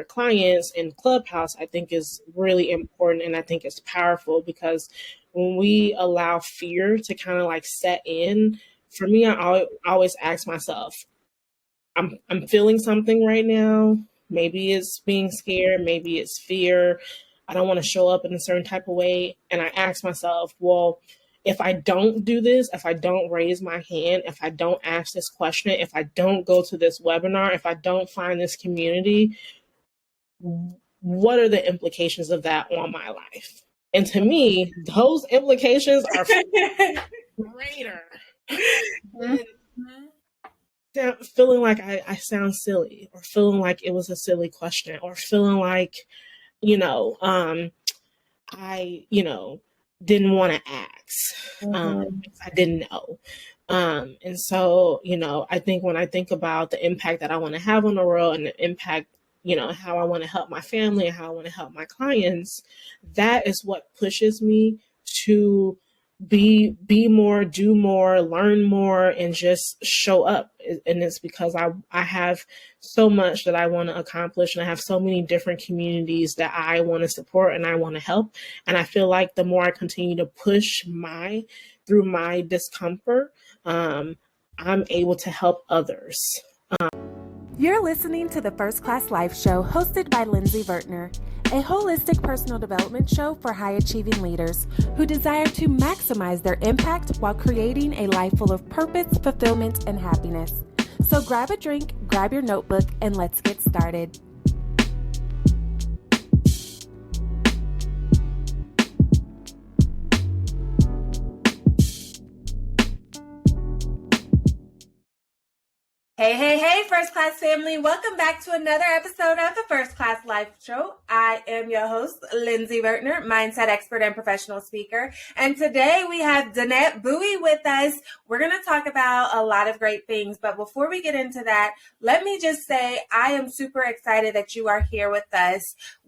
clients in Clubhouse, I think is really important. And I think it's powerful because when we allow fear to kind of like set in, for me, I always ask myself, I'm feeling something right now. Maybe it's being scared, maybe it's fear. I don't want to show up in a certain type of way. And I ask myself, well, if I don't do this, if I don't raise my hand, if I don't ask this question, if I don't go to this webinar, if I don't find this community, what are the implications of that on my life? And to me, those implications are greater than feeling like I sound silly, or feeling like it was a silly question, or feeling like, I, didn't want to ask. I didn't know. And so, I think when I think about the impact that I want to have on the world, and the impact, how I want to help my family and how I want to help my clients, that is what pushes me to be more, do more, learn more, and just show up. And it's because I have so much that I want to accomplish, and I have so many different communities that I want to support and I want to help. And I feel like the more I continue to push through my discomfort, I'm able to help others. You're listening to the First Class Life Show, hosted by Lindsay Vertner, a holistic personal development show for high-achieving leaders who desire to maximize their impact while creating a life full of purpose, fulfillment, and happiness. So grab a drink, grab your notebook, and let's get started. Hey, First Class family. Welcome back to another episode of the First Class Life Show. I am your host, Lindsay Vertner, mindset expert and professional speaker. And today we have Danette Buie with us. We're going to talk about a lot of great things. But before we get into that, let me just say I am super excited that you are here with us.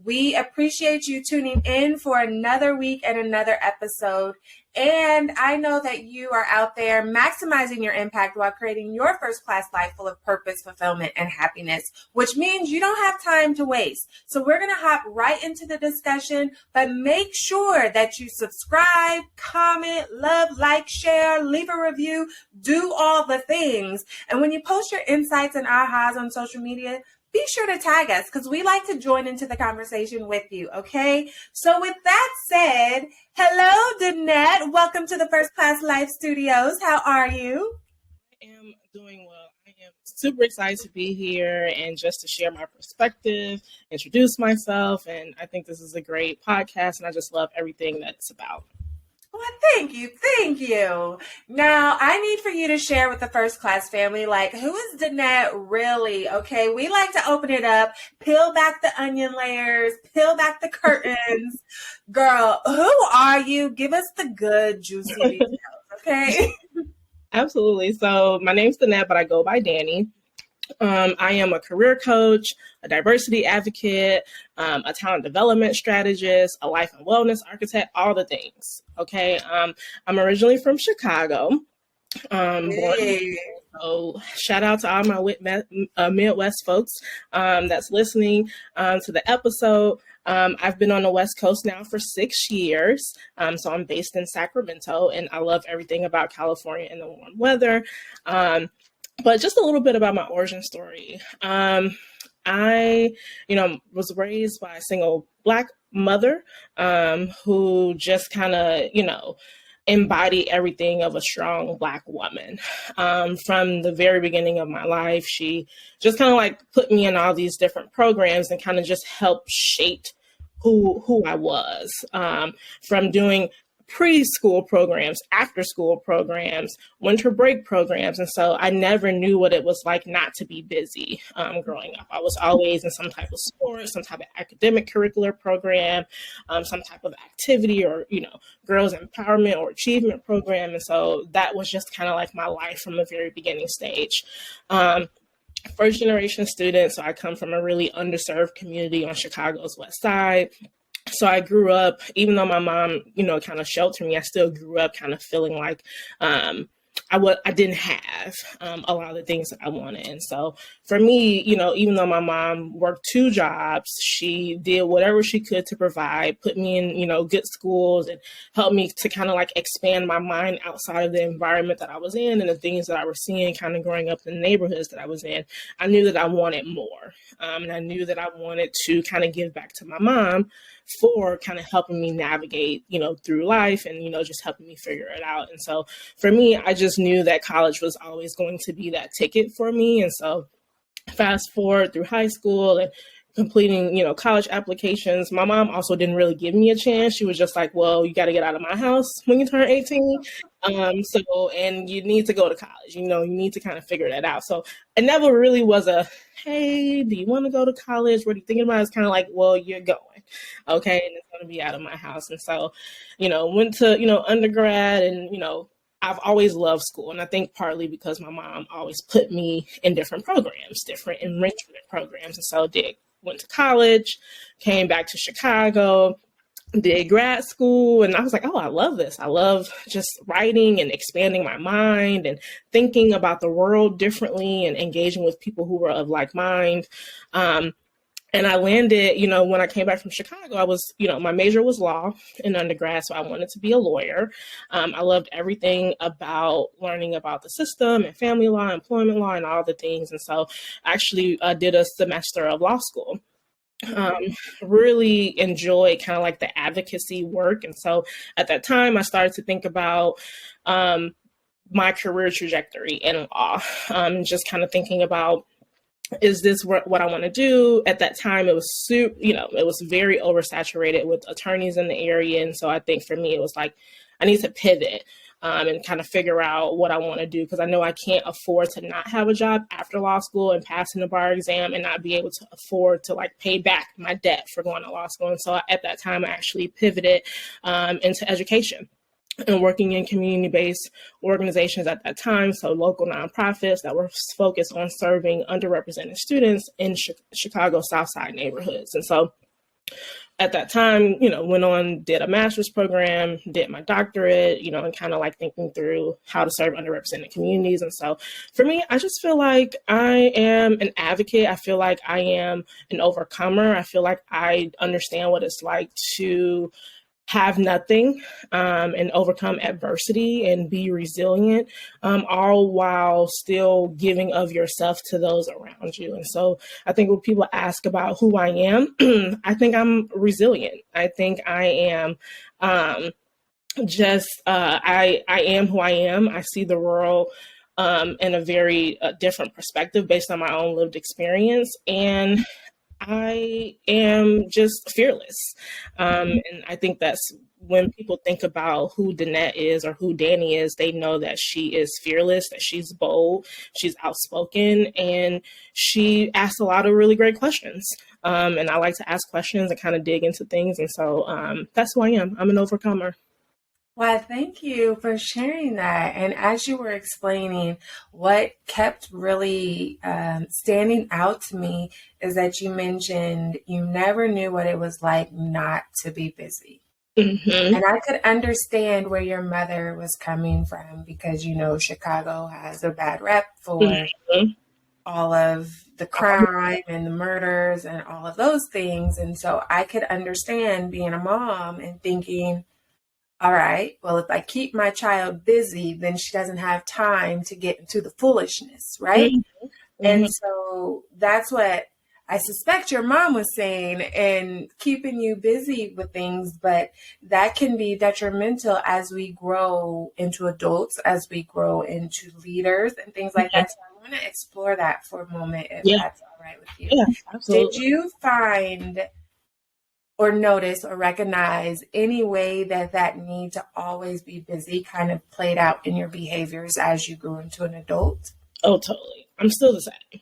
We appreciate you tuning in for another week and another episode. And I know that you are out there maximizing your impact while creating your first class life full of purpose, fulfillment, and happiness, which means you don't have time to waste. So we're going to hop right into the discussion, but make sure that you subscribe, comment, love, like, share, leave a review, do all the things. And when you post your insights and ahas on social media, be sure to tag us because we like to join into the conversation with you, okay? So with that said, hello, Danette. Welcome to the First Class Life Studios. How are you? I am doing well. I am super excited to be here and just to share my perspective, introduce myself, and I think this is a great podcast, and I just love everything that it's about. Well, thank you. Now, I need for you to share with the First Class family, like, who is Danette really? Okay, we like to open it up, peel back the onion layers, peel back the curtains. Girl, who are you? Give us the good, juicy details, okay? Absolutely. So my name's Danette, but I go by Danny. I am a career coach, a diversity advocate, a talent development strategist, a life and wellness architect, all the things. Okay. I'm originally from Chicago. So shout out to all my Midwest folks that's listening to the episode. I've been on the West Coast now for 6 years. So I'm based in Sacramento, and I love everything about California and the warm weather. But just a little bit about my origin story. I, was raised by a single Black mother who just kind of, embodied everything of a strong Black woman. From the very beginning of my life, she just kind of like put me in all these different programs and kind of just helped shape who I was, from doing preschool programs, after school programs, winter break programs. And so I never knew what it was like not to be busy growing up. I was always in some type of sport, some type of academic curricular program, some type of activity or, girls empowerment or achievement program. And so that was just kind of like my life from the very beginning stage. First generation student. So I come from a really underserved community on Chicago's West Side. So I grew up, even though my mom, kind of sheltered me, I still grew up kind of feeling like I didn't have a lot of the things that I wanted. And so for me, even though my mom worked 2 jobs, she did whatever she could to provide, put me in, good schools and helped me to kind of like expand my mind outside of the environment that I was in and the things that I was seeing kind of growing up in the neighborhoods that I was in. I knew that I wanted more. And I knew that I wanted to kind of give back to my mom for kind of helping me navigate, through life and, just helping me figure it out. And so for me, I just knew that college was always going to be that ticket for me. And so fast forward through high school and completing, college applications, my mom also didn't really give me a chance. She was just like, well, you got to get out of my house when you turn 18. And you need to go to college, you need to kind of figure that out. So it never really was a, hey, do you want to go to college? What are you thinking about? It's kind of like, well, you're going. Okay. And it's going to be out of my house. And so, went to, undergrad and, I've always loved school. And I think partly because my mom always put me in different programs, different enrichment programs. And so went to college, came back to Chicago, did grad school, and I was like, oh, I love this. I love just writing and expanding my mind and thinking about the world differently and engaging with people who were of like mind. And I landed, when I came back from Chicago, I was, my major was law in undergrad, so I wanted to be a lawyer. I loved everything about learning about the system and family law, employment law, and all the things. And so I actually did a semester of law school. Really enjoyed kind of like the advocacy work. And so at that time, I started to think about my career trajectory in law, just kind of thinking about, is this what I want to do? At that time, it was it was very oversaturated with attorneys in the area. And so I think for me, it was like, I need to pivot and kind of figure out what I want to do, because I know I can't afford to not have a job after law school and passing the bar exam and not be able to afford to like pay back my debt for going to law school. And so at that time, I actually pivoted into education and working in community-based organizations at that time. So local nonprofits that were focused on serving underrepresented students in Chicago Southside neighborhoods. And so at that time, went on, did a master's program, did my doctorate, and kind of like thinking through how to serve underrepresented communities. And so for me, I just feel like I am an advocate. I feel like I am an overcomer. I feel like I understand what it's like to have nothing and overcome adversity and be resilient, all while still giving of yourself to those around you. And so I think when people ask about who I am, I think I'm resilient. I think I am I am who I am. I see the world in a very different perspective based on my own lived experience. And I am just fearless. And I think that's when people think about who Danette is or who Danny is, they know that she is fearless, that she's bold, she's outspoken, and she asks a lot of really great questions. And I like to ask questions and kind of dig into things. And so that's who I am. I'm an overcomer. Well, thank you for sharing that. And as you were explaining, what kept really standing out to me is that you mentioned you never knew what it was like not to be busy. Mm-hmm. And I could understand where your mother was coming from because, Chicago has a bad rep for mm-hmm. all of the crime and the murders and all of those things. And so I could understand being a mom and thinking, all right, well, if I keep my child busy, then she doesn't have time to get into the foolishness, right? Mm-hmm. And so that's what I suspect your mom was saying, and keeping you busy with things, but that can be detrimental as we grow into adults, as we grow into leaders and things like that. So I want to explore that for a moment, if that's all right with you. Yeah, absolutely. Did you find or notice or recognize any way that need to always be busy kind of played out in your behaviors as you grew into an adult? Oh, totally. I'm still the same.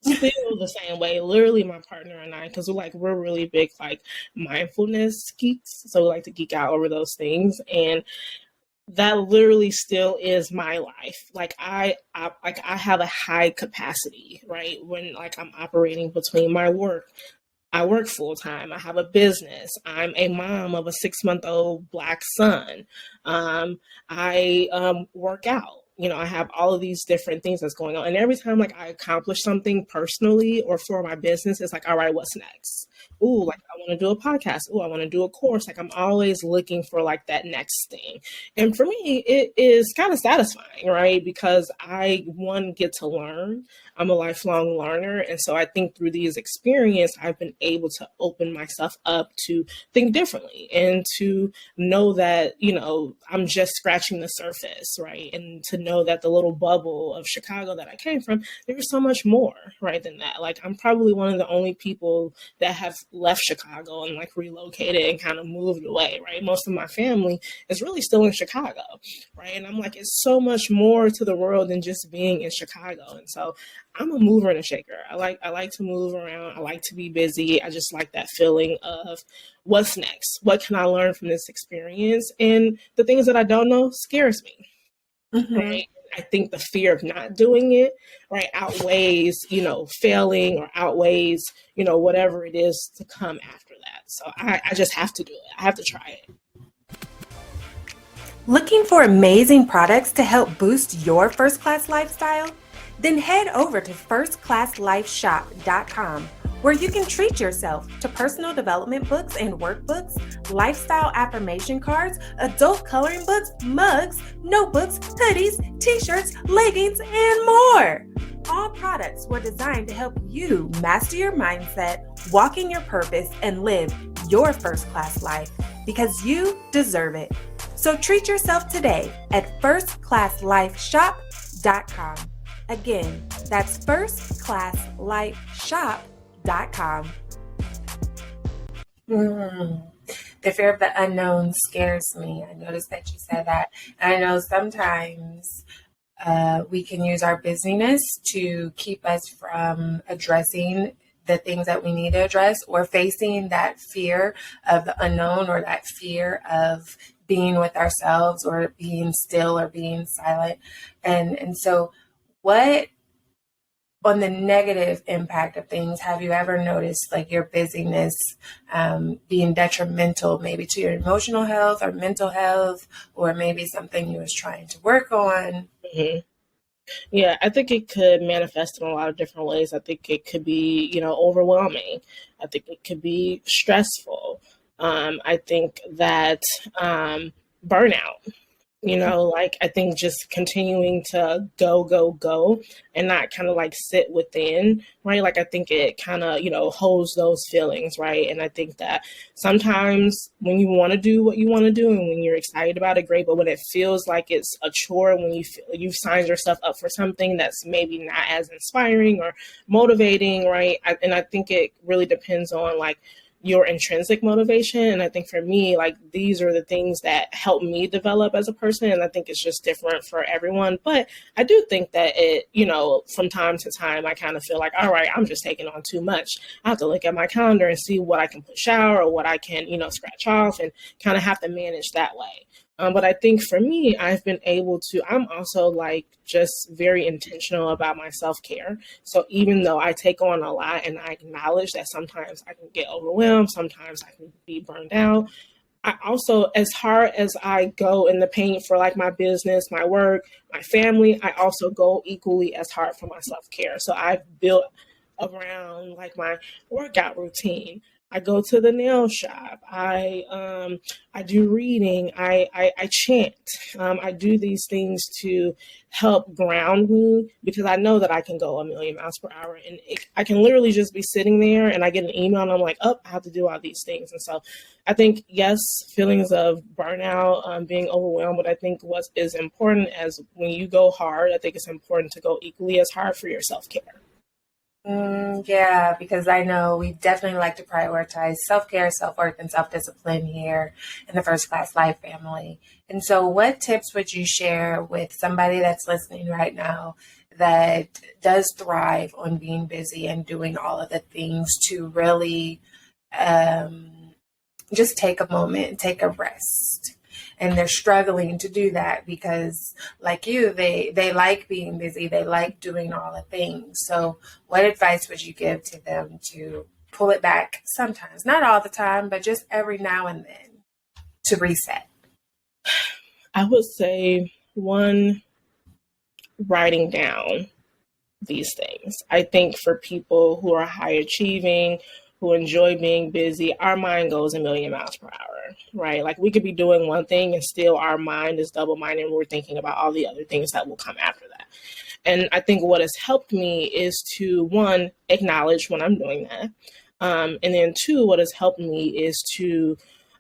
Still the same way. Literally, my partner and I, because we're really big mindfulness geeks, so we like to geek out over those things, and that literally still is my life. I have a high capacity, right? When I'm operating between my work. I work full time. I have a business. I'm a mom of a 6-month-old Black son. I work out. I have all of these different things that's going on. And every time like I accomplish something personally or for my business, it's like, all right, what's next? Ooh, like I want to do a podcast. Ooh, I want to do a course. Like I'm always looking for like that next thing. And for me, it is kind of satisfying, right? Because one, get to learn. I'm a lifelong learner. And so I think through these experiences, I've been able to open myself up to think differently and to know that, I'm just scratching the surface, right? And to know that the little bubble of Chicago that I came from, there's so much more, right, than that. Like I'm probably one of the only people that have left Chicago and like relocated and kind of moved away, right? Most of my family is really still in Chicago, right? And I'm like, it's so much more to the world than just being in Chicago. And so I'm a mover and a shaker. I like to move around. I like to be busy. I just like that feeling of what's next? What can I learn from this experience? And the things that I don't know scares me, right? I think the fear of not doing it, right, outweighs, failing or outweighs, whatever it is to come after that. So I just have to do it. I have to try it. Looking for amazing products to help boost your first-class lifestyle? Then head over to firstclasslifeshop.com, where you can treat yourself to personal development books and workbooks, lifestyle affirmation cards, adult coloring books, mugs, notebooks, hoodies, t-shirts, leggings, and more. All products were designed to help you master your mindset, walk in your purpose, and live your first-class life because you deserve it. So treat yourself today at firstclasslifeshop.com. Again, that's firstclasslifeshop.com. The fear of the unknown scares me. I noticed that you said that. And I know sometimes we can use our busyness to keep us from addressing the things that we need to address or facing that fear of the unknown or that fear of being with ourselves or being still or being silent. And so what, on the negative impact of things, have you ever noticed like your busyness being detrimental maybe to your emotional health or mental health, or maybe something you was trying to work on? Mm-hmm. Yeah, I think it could manifest in a lot of different ways. I think it could be, overwhelming. I think it could be stressful. I think that burnout, I think just continuing to go and not kind of like sit within, right? Like I think it kind of, holds those feelings, right? And I think that sometimes when you want to do what you want to do and when you're excited about it, great. But when it feels like it's a chore, when you feel you've signed yourself up for something that's maybe not as inspiring or motivating, right? And I think it really depends on like your intrinsic motivation. And I think for me, like these are the things that help me develop as a person. And I think it's just different for everyone. But I do think that it, from time to time, I kind of feel like, all right, I'm just taking on too much. I have to look at my calendar and see what I can push out or what I can, scratch off and kind of have to manage that way. But I think for me, I've been able to, I'm also like just very intentional about my self-care. So even though I take on a lot and I acknowledge that sometimes I can get overwhelmed, sometimes I can be burned out, I also, as hard as I go in the paint for like my business, my work, my family, I also go equally as hard for my self-care. So I've built around like my workout routine. I go to the nail shop. I do reading. I chant. I do these things to help ground me because I know that I can go a million miles per hour, and I can literally just be sitting there and I get an email and I'm like, oh, I have to do all these things. And so I think, yes, feelings of burnout, being overwhelmed, but I think what is important as when you go hard, I think it's important to go equally as hard for your self-care. Yeah, because I know we definitely like to prioritize self-care, self-worth, and self-discipline here in the First Class Life family. And so what tips would you share with somebody that's listening right now that does thrive on being busy and doing all of the things to really just take a moment, take a rest? And they're struggling to do that because, like you, they like being busy. They like doing all the things. So what advice would you give to them to pull it back sometimes? Not all the time, but just every now and then to reset. I would say one, writing down these things. I think for people who are high achieving, who enjoy being busy, our mind goes a million miles per hour, right? Like we could be doing one thing and still our mind is double minded and we're thinking about all the other things that will come after that. And I think what has helped me is to, one, acknowledge when I'm doing that. And then two, what has helped me is to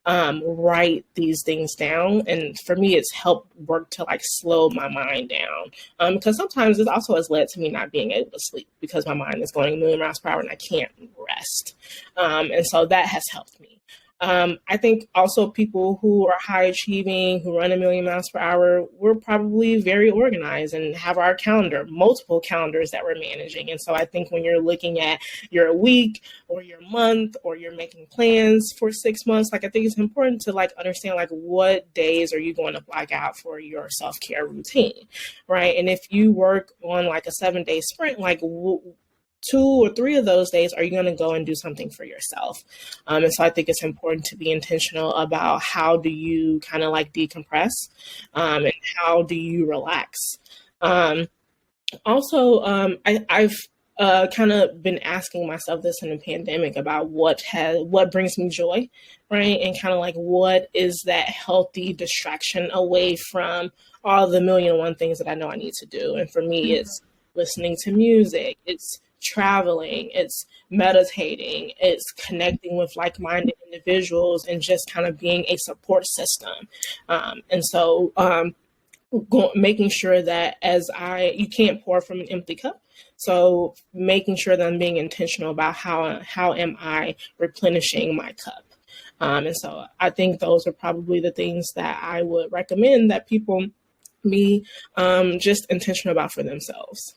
write these things down. And for me, it's helped work to like slow my mind down. Because sometimes it also has led to me not being able to sleep because my mind is going a million miles per hour and I can't rest. And so that has helped me. I think also people who are high achieving, who run a million miles per hour, we're probably very organized and have our calendar, multiple calendars that we're managing. And so I think when you're looking at your week or your month or you're making plans for 6 months, like I think it's important to like understand like what days are you going to block out for your self-care routine, right? And if you work on like a 7-day sprint, like 2 or 3 of those days, are you going to go and do something for yourself? And so I think it's important to be intentional about how do you kind of like decompress and how do you relax. I've kind of been asking myself this in the pandemic about what brings me joy, right? And kind of like what is that healthy distraction away from all the million and one things that I know I need to do. And for me, it's listening to music, it's traveling, it's meditating, it's connecting with like-minded individuals and just kind of being a support system. Making sure that you can't pour from an empty cup. So making sure that I'm being intentional about how am I replenishing my cup. And so I think those are probably the things that I would recommend that people be just intentional about for themselves.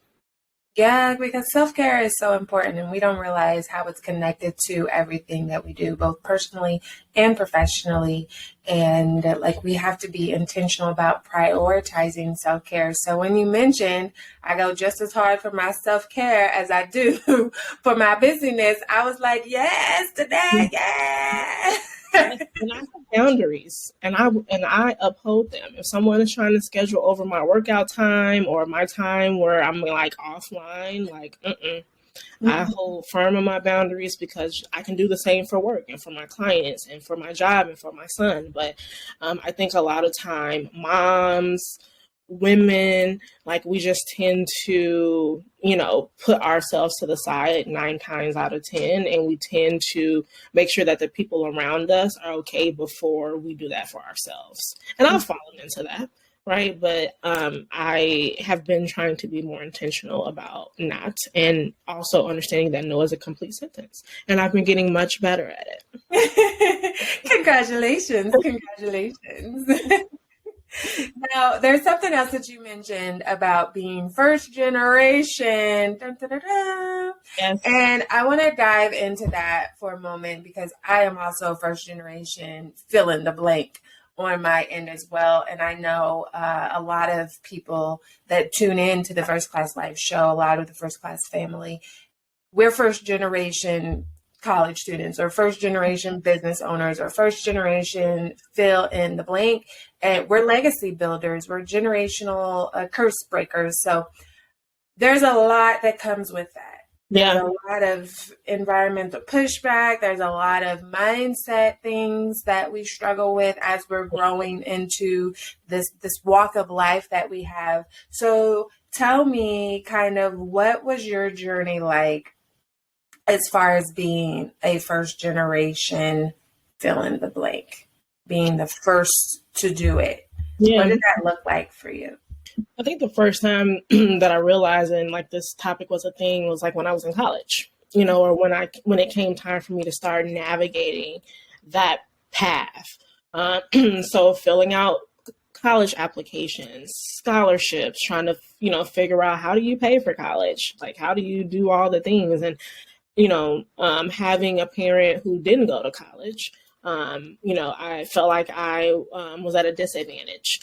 Yeah, because self-care is so important and we don't realize how it's connected to everything that we do, both personally and professionally. And like we have to be intentional about prioritizing self-care. So when you mentioned I go just as hard for my self-care as I do for my busyness, I was like, yes, today, yeah. And I have boundaries and I uphold them. If someone is trying to schedule over my workout time or my time where I'm like offline, like, I hold firm on my boundaries because I can do the same for work and for my clients and for my job and for my son. But I think a lot of time moms, women, like we just tend to, put ourselves to the side 9 times out of 10. And we tend to make sure that the people around us are okay before we do that for ourselves. And I've fallen into that. Right. But I have been trying to be more intentional about not, and also understanding that no is a complete sentence. And I've been getting much better at it. Congratulations. Now, there's something else that you mentioned about being first generation. Dun, dun, dun, dun. Yes. And I want to dive into that for a moment because I am also first generation, fill in the blank on my end as well. And I know a lot of people that tune in to the First Class Life show, a lot of the First Class family, we're first generation college students or first generation business owners or first generation fill in the blank. And we're legacy builders. We're generational curse breakers. So there's a lot that comes with that. There's a lot of environmental pushback. There's a lot of mindset things that we struggle with as we're growing into this walk of life that we have. So tell me kind of what was your journey like as far as being a first generation fill in the blank, being the first to do it? Yeah. What did that look like for you? I think the first time that I realized and like this topic was a thing was like when I was in college, or when it came time for me to start navigating that path. So filling out college applications, scholarships, trying to, figure out how do you pay for college? Like, how do you do all the things? And, having a parent who didn't go to college, I felt like I was at a disadvantage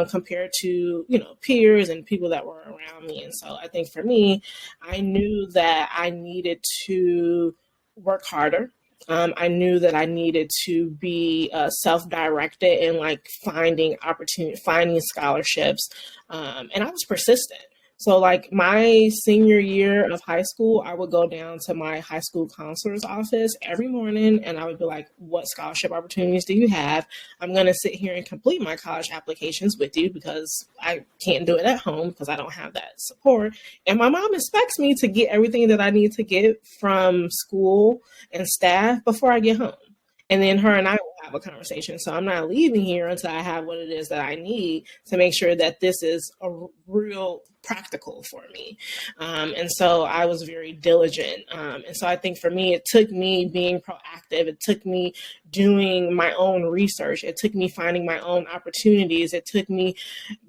compared to, peers and people that were around me. And so I think for me, I knew that I needed to work harder. I knew that I needed to be self-directed and like finding scholarships. And I was persistent. So like my senior year of high school, I would go down to my high school counselor's office every morning and I would be like, what scholarship opportunities do you have? I'm going to sit here and complete my college applications with you because I can't do it at home because I don't have that support. And my mom expects me to get everything that I need to get from school and staff before I get home. And then her and I will have a conversation. So I'm not leaving here until I have what it is that I need to make sure that this is a real practical for me. And so I was very diligent. And so I think for me, it took me being proactive. It took me doing my own research. It took me finding my own opportunities. It took me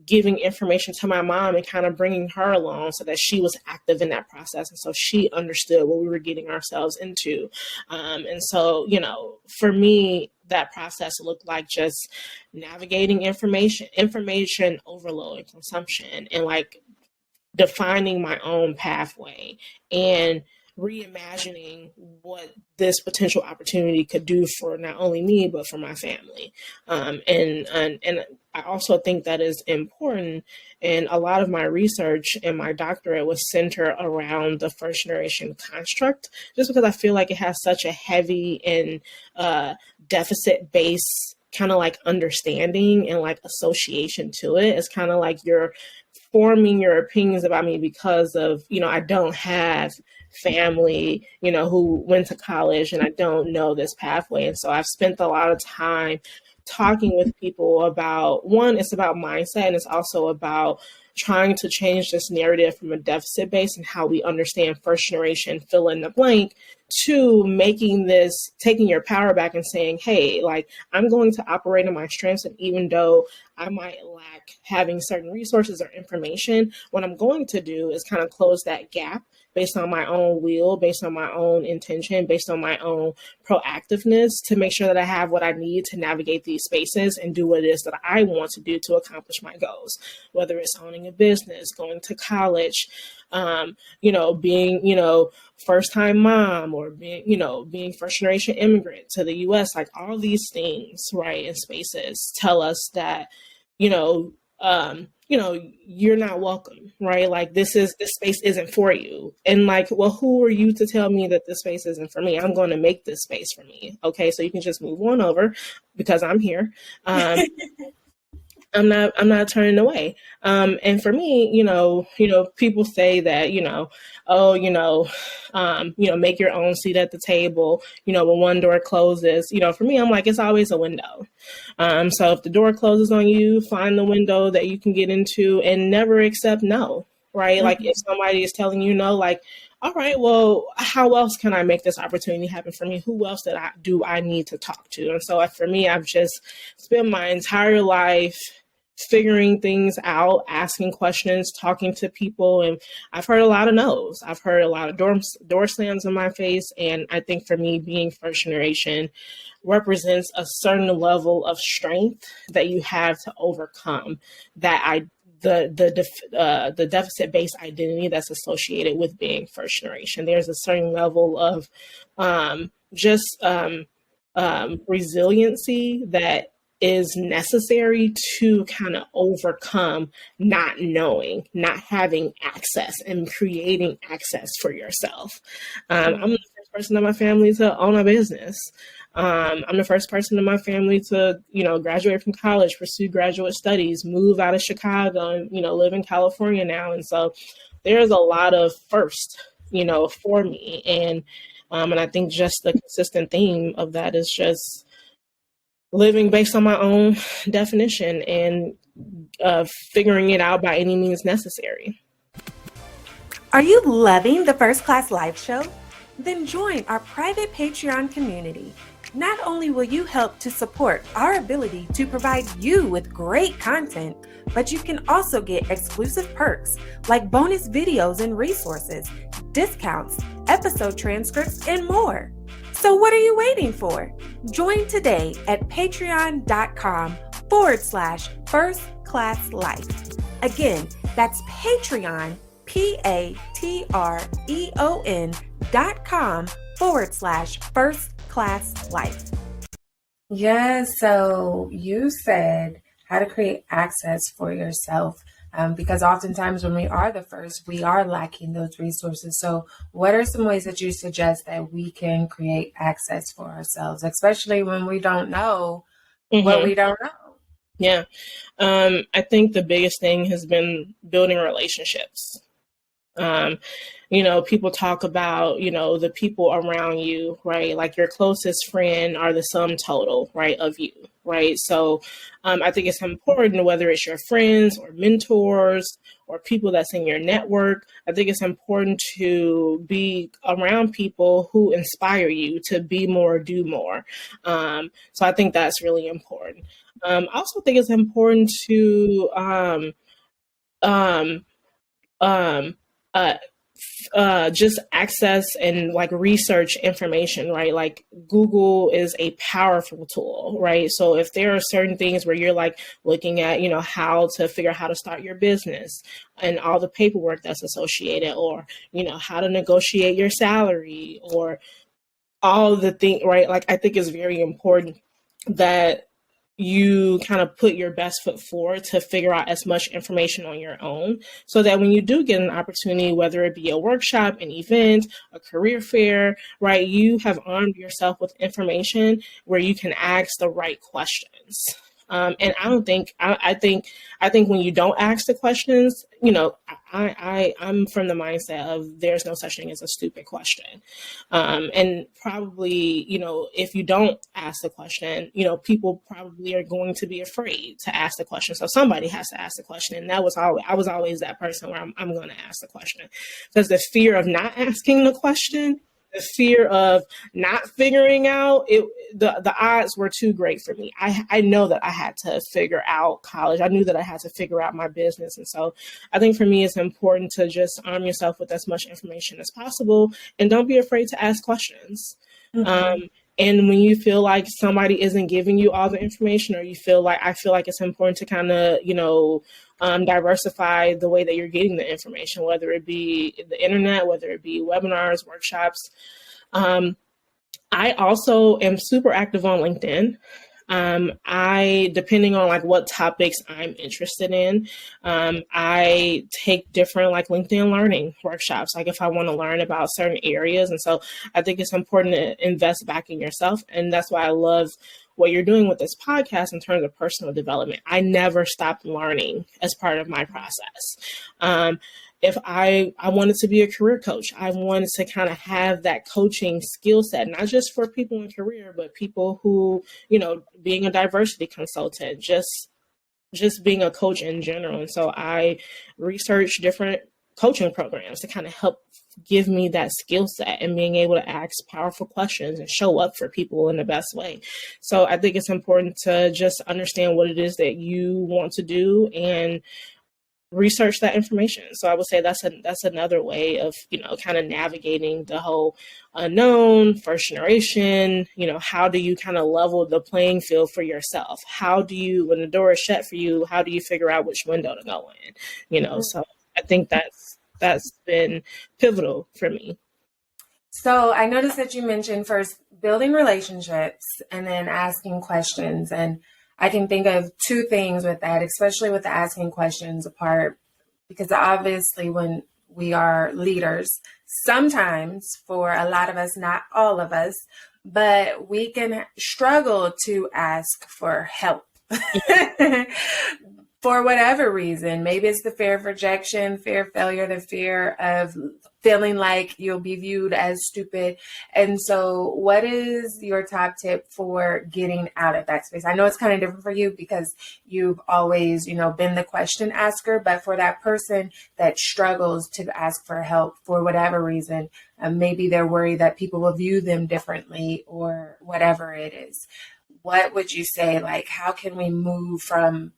giving information to my mom and kind of bringing her along so that she was active in that process. And so she understood what we were getting ourselves into. And so, you know, for me, that process looked like just navigating information overload, consumption, and like defining my own pathway and reimagining what this potential opportunity could do for not only me, but for my family. And I also think that is important. And a lot of my research and my doctorate was centered around the first generation construct, just because I feel like it has such a heavy and deficit based kind of like understanding and like association to it. It's kind of like you're forming your opinions about me because of, you know, I don't have family, you know, who went to college and I don't know this pathway. And so I've spent a lot of time talking with people about, one, it's about mindset, and it's also about trying to change this narrative from a deficit base and how we understand first generation fill in the blank to making this, taking your power back and saying, hey, like I'm going to operate on my strengths. And even though I might lack having certain resources or information, what I'm going to do is kind of close that gap based on my own will, based on my own intention, based on my own proactiveness to make sure that I have what I need to navigate these spaces and do what it is that I want to do to accomplish my goals, whether it's owning a business, going to college, you know, being, you know, first time mom or being, you know, being first generation immigrant to the US, like all these things, right, in spaces tell us that, you know, you're not welcome, right? Like this space isn't for you. And like, well, who are you to tell me that this space isn't for me? I'm going to make this space for me. Okay. So you can just move on over because I'm here. I'm not turning away. And for me, you know, people say that, make your own seat at the table, you know, when one door closes, you know, for me, I'm like, it's always a window. So if the door closes on you, find the window that you can get into and never accept no, right? Mm-hmm. Like if somebody is telling you no, like, all right, well, how else can I make this opportunity happen for me? Who else do I need to talk to? And so for me, I've just spent my entire life figuring things out, asking questions, talking to people. And I've heard a lot of no's. I've heard a lot of door slams in my face. And I think for me, being first generation represents a certain level of strength that you have to overcome the deficit-based identity that's associated with being first generation. There's a certain level of resiliency that is necessary to kind of overcome not knowing, not having access, and creating access for yourself. I'm the first person in my family to own a business. I'm the first person in my family to, you know, graduate from college, pursue graduate studies, move out of Chicago, and, you know, live in California now. And so there's a lot of first, you know, for me. And I think just the consistent theme of that is just living based on my own definition and figuring it out by any means necessary. Are you loving the First Class Life Show? Then join our private Patreon community. Not only will you help to support our ability to provide you with great content, but you can also get exclusive perks like bonus videos and resources, discounts, episode transcripts, and more. So what are you waiting for? Join today at patreon.com/firstclasslife. Again, that's Patreon, patreon.com/firstclasslife. Yes, so you said how to create access for yourself because oftentimes when we are the first, we are lacking those resources. So what are some ways that you suggest that we can create access for ourselves, especially when we don't know what we don't know? Yeah. I think the biggest thing has been building relationships. People talk about, the people around you, right? Like your closest friend are the sum total, right, of you, right? So I think it's important, whether it's your friends or mentors or people that's in your network, I think it's important to be around people who inspire you to be more, do more. So I think that's really important. I also think it's important to um, um, uh, just access and like research information, right? Like Google is a powerful tool, right? So if there are certain things where you're like looking at, how to figure out how to start your business and all the paperwork that's associated, or, how to negotiate your salary, or all the things, right? Like I think it's very important that you kind of put your best foot forward to figure out as much information on your own, so that when you do get an opportunity, whether it be a workshop, an event, a career fair, right, you have armed yourself with information where you can ask the right questions. And I don't think I think when you don't ask the questions, I'm from the mindset of there's no such thing as a stupid question. And probably, if you don't ask the question, people probably are going to be afraid to ask the question. So somebody has to ask the question. And I was always that person where I'm going to ask the question, because the fear of not asking the question, the fear of not figuring out it, the odds were too great for me. I know that I had to figure out college. I knew that I had to figure out my business. And so I think for me, it's important to just arm yourself with as much information as possible, and don't be afraid to ask questions. And when you feel like somebody isn't giving you all the information, or I feel like it's important to kind of, diversify the way that you're getting the information, whether it be the internet, whether it be webinars, workshops. I also am super active on LinkedIn. Depending on like what topics I'm interested in, I take different like LinkedIn learning workshops, like if I want to learn about certain areas. And so I think it's important to invest back in yourself. And that's why I love what you're doing with this podcast in terms of personal development. I never stopped learning as part of my process. If I wanted to be a career coach, I wanted to kind of have that coaching skill set, not just for people in career, but people who, being a diversity consultant, just being a coach in general. And so I researched different coaching programs to kind of help give me that skill set and being able to ask powerful questions and show up for people in the best way. So I think it's important to just understand what it is that you want to do and research that information. So I would say that's another way of, kind of navigating the whole unknown, first generation. How do you kind of level the playing field for yourself? How do you, when the door is shut for you, how do you figure out which window to go in? So I think that's been pivotal for me. So I noticed that you mentioned first building relationships and then asking questions. And I can think of two things with that, especially with the asking questions part, because obviously when we are leaders, sometimes for a lot of us, not all of us, but we can struggle to ask for help. For whatever reason. Maybe it's the fear of rejection, fear of failure, the fear of feeling like you'll be viewed as stupid. And so what is your top tip for getting out of that space? I know it's kind of different for you because you've always, been the question asker, but for that person that struggles to ask for help for whatever reason, maybe they're worried that people will view them differently or whatever it is. What would you say? Like, how can we move from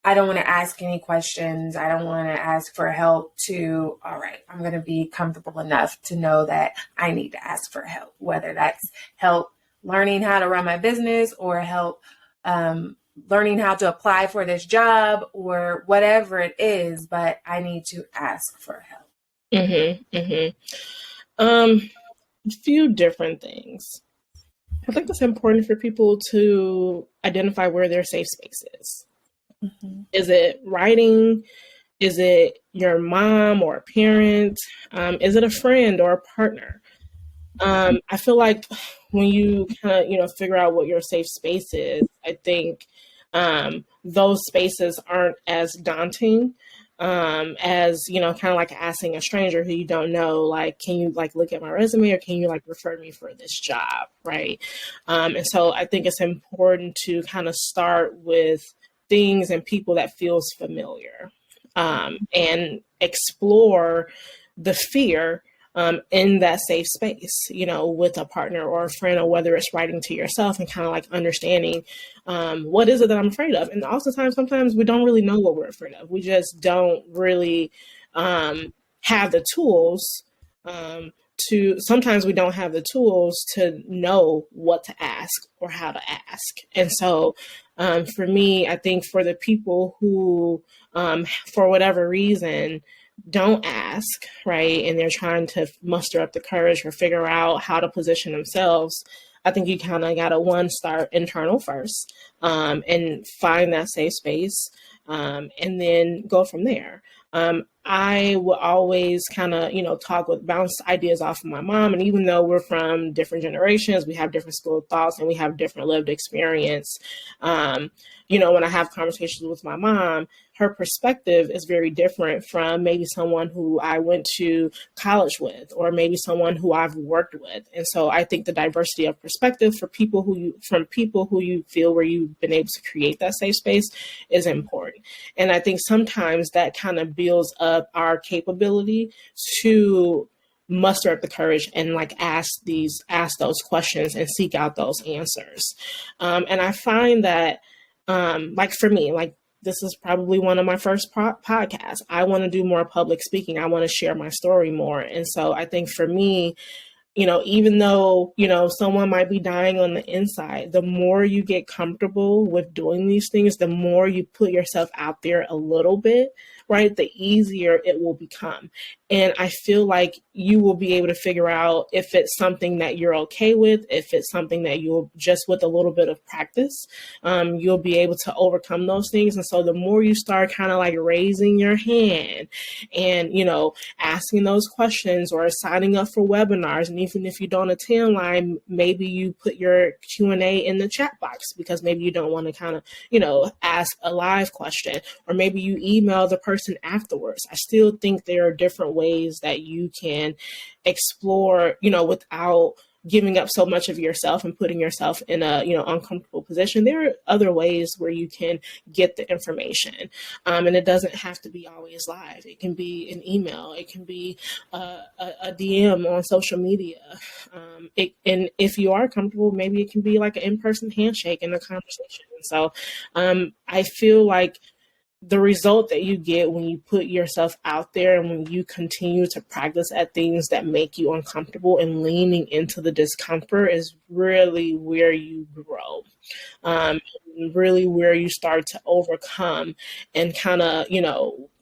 I don't want to ask any questions, I don't want to ask for help, to, all right, I'm going to be comfortable enough to know that I need to ask for help, whether that's help learning how to run my business or help learning how to apply for this job or whatever it is, but I need to ask for help. A few different things. I think it's important for people to identify where their safe space is. Is it writing? Is it your mom or a parent? Is it a friend or a partner? I feel like when you kind of, figure out what your safe space is, I think those spaces aren't as daunting as, kind of like asking a stranger who you don't know, like, can you like look at my resume or can you like refer me for this job, right? And so I think it's important to kind of start with things and people that feels familiar, and explore the fear in that safe space, with a partner or a friend, or whether it's writing to yourself and kind of like understanding what is it that I'm afraid of. And also sometimes we don't really know what we're afraid of. We just don't really have the tools sometimes we don't have the tools to know what to ask or how to ask. And so for me, I think for the people who, for whatever reason, don't ask, right? And they're trying to muster up the courage or figure out how to position themselves. I think you kind of got to start internal first, and find that safe space, and then go from there. I will always kind of, bounce ideas off of my mom. And even though we're from different generations, we have different school of thoughts and we have different lived experience. When I have conversations with my mom, her perspective is very different from maybe someone who I went to college with, or maybe someone who I've worked with. And so I think the diversity of perspective from people who you feel where you've been able to create that safe space is important. And I think sometimes that kind of builds up our capability to muster up the courage and like ask those questions and seek out those answers. And I find that, like for me, like this is probably one of my first podcasts. I want to do more public speaking. I want to share my story more. And so I think for me, even though, someone might be dying on the inside, the more you get comfortable with doing these things, the more you put yourself out there a little bit, right, the easier it will become. And I feel like you will be able to figure out if it's something that you're okay with, if it's something that you'll just with a little bit of practice, you'll be able to overcome those things. And so the more you start kind of like raising your hand and, asking those questions or signing up for webinars, and even if you don't attend live, maybe you put your Q&A in the chat box because maybe you don't want to kind of, ask a live question, or maybe you email the person afterwards. I still think there are different ways that you can explore, without giving up so much of yourself and putting yourself in a, uncomfortable position. There are other ways where you can get the information. And it doesn't have to be always live. It can be an email. It can be a DM on social media. And if you are comfortable, maybe it can be like an in-person handshake and a conversation. So I feel like the result that you get when you put yourself out there and when you continue to practice at things that make you uncomfortable and leaning into the discomfort is really where you grow, really where you start to overcome and kind of,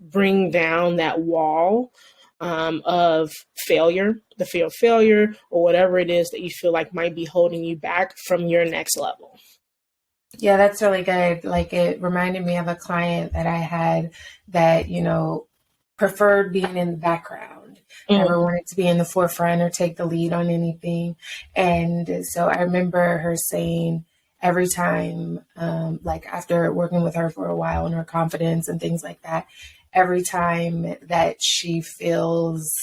bring down that wall of failure, the fear of failure, or whatever it is that you feel like might be holding you back from your next level. Yeah, that's really good. Like it reminded me of a client that I had that, preferred being in the background, never wanted to be in the forefront or take the lead on anything. And so I remember her saying every time, like after working with her for a while and her confidence and things like that, every time that she feels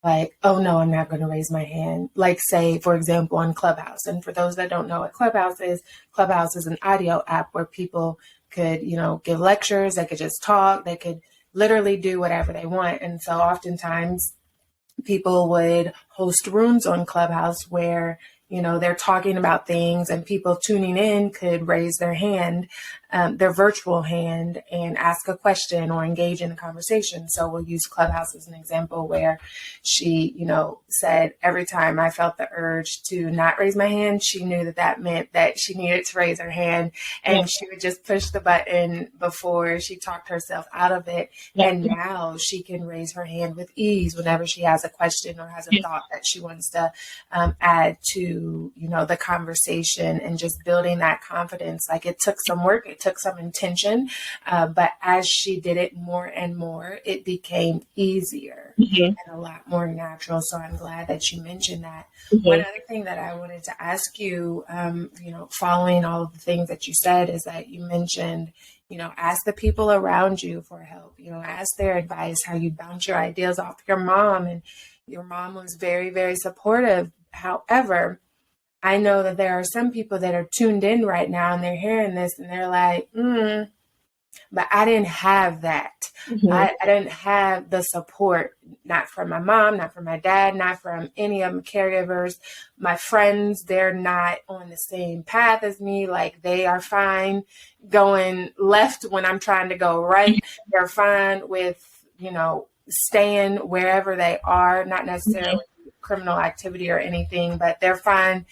like, oh no, I'm not going to raise my hand. Like say, for example, on Clubhouse. And for those that don't know what Clubhouse is an audio app where people could, give lectures, they could just talk, they could literally do whatever they want. And so oftentimes people would host rooms on Clubhouse where, they're talking about things and people tuning in could raise their hand, their virtual hand, and ask a question or engage in a conversation. So we'll use Clubhouse as an example where she, said every time I felt the urge to not raise my hand, she knew that meant that she needed to raise her hand, and she would just push the button before she talked herself out of it. And now she can raise her hand with ease whenever she has a question or has a thought that she wants to add to, the conversation, and just building that confidence. Like it took some work. It took some intention. But as she did it more and more, it became easier and a lot more natural. So I'm glad that you mentioned that. One other thing that I wanted to ask you, following all of the things that you said, is that you mentioned, ask the people around you for help, ask their advice, how you bounce your ideas off your mom. And your mom was very, very supportive. However, I know that there are some people that are tuned in right now and they're hearing this and they're like, but I didn't have that. I didn't have the support, not from my mom, not from my dad, not from any of my caregivers. My friends, they're not on the same path as me. Like, they are fine going left when I'm trying to go right. They're fine with, staying wherever they are, not necessarily criminal activity or anything, but they're fine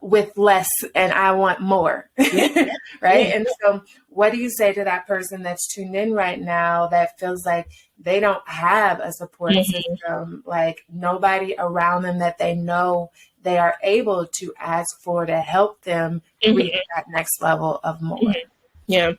with less, and I want more. Right. And so what do you say to that person that's tuned in right now that feels like they don't have a support system, like nobody around them that they know they are able to ask for to help them reach that next level of more? Yeah.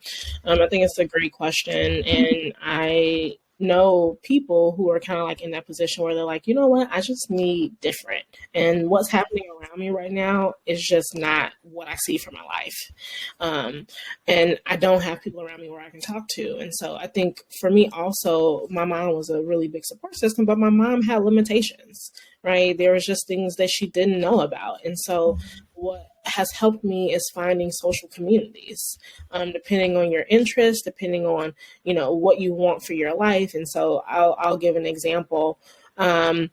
I think it's a great question. And I know people who are kind of like in that position where they're like, you know what, I just need different. And what's happening around me right now is just not what I see for my life. And I don't have people around me where I can talk to. And so I think for me also, my mom was a really big support system, but my mom had limitations, right? There was just things that she didn't know about. And so what has helped me is finding social communities, depending on your interests, depending on, what you want for your life. And so I'll give an example. When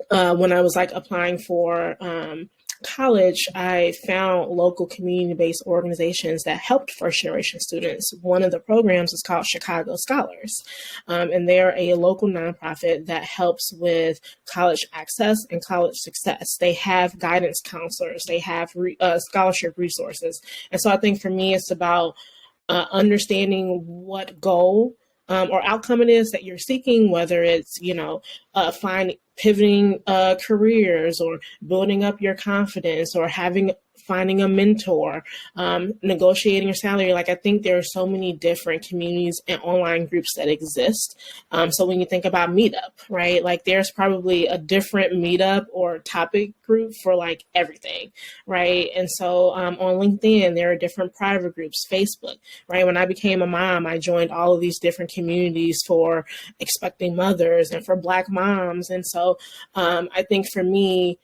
I was applying for college, I found local community-based organizations that helped first-generation students. One of the programs is called Chicago Scholars, and they're a local nonprofit that helps with college access and college success. They have guidance counselors, they have scholarship resources. And so I think for me, it's about understanding what goal or outcome it is that you're seeking, whether it's, pivoting careers or building up your confidence or finding a mentor, negotiating your salary. I think there are so many different communities and online groups that exist. So when you think about Meetup, right, there's probably a different Meetup or topic group for everything, right? And so on LinkedIn, there are different private groups, Facebook, right? When I became a mom, I joined all of these different communities for expecting mothers and for Black moms. And so I think for me,